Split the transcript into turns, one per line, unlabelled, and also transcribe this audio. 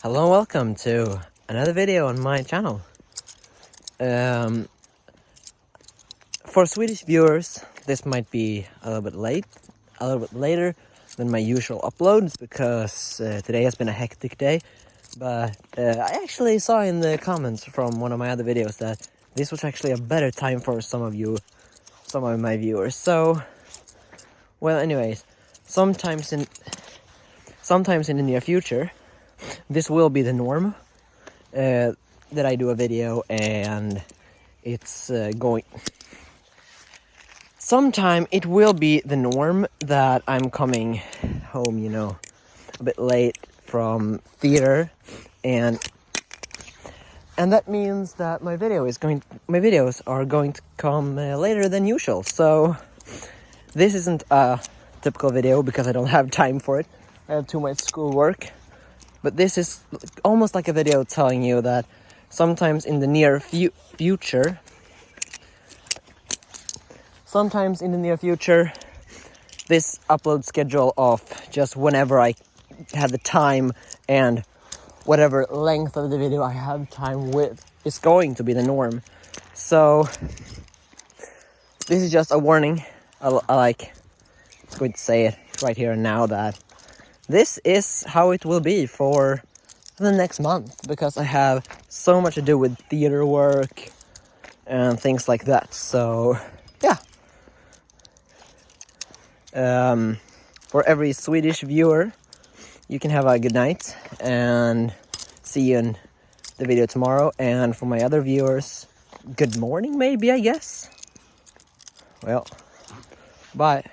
Hello and welcome to another video on my channel. For Swedish viewers, this might be a little bit later than my usual uploads because today has been a hectic day. But I actually saw in the comments from one of my other videos that this was actually a better time for some of my viewers. So, well, anyways, sometimes in the near future, this will be the norm that I do a video, and it's going. Sometime it will be the norm that I'm coming home, a bit late from theater, and that means that my videos are going to come later than usual. So this isn't a typical video because I don't have time for it. I have too much schoolwork. But this is almost like a video telling you that sometimes in the near future, this upload schedule of just whenever I have the time and whatever length of the video I have time with is going to be the norm. So this is just a warning. I was going to say it right here and now that this is how it will be for the next month, because I have so much to do with theater work and things like that. So, yeah. For every Swedish viewer, you can have a good night and see you in the video tomorrow. And for my other viewers, good morning maybe, I guess. Well, bye.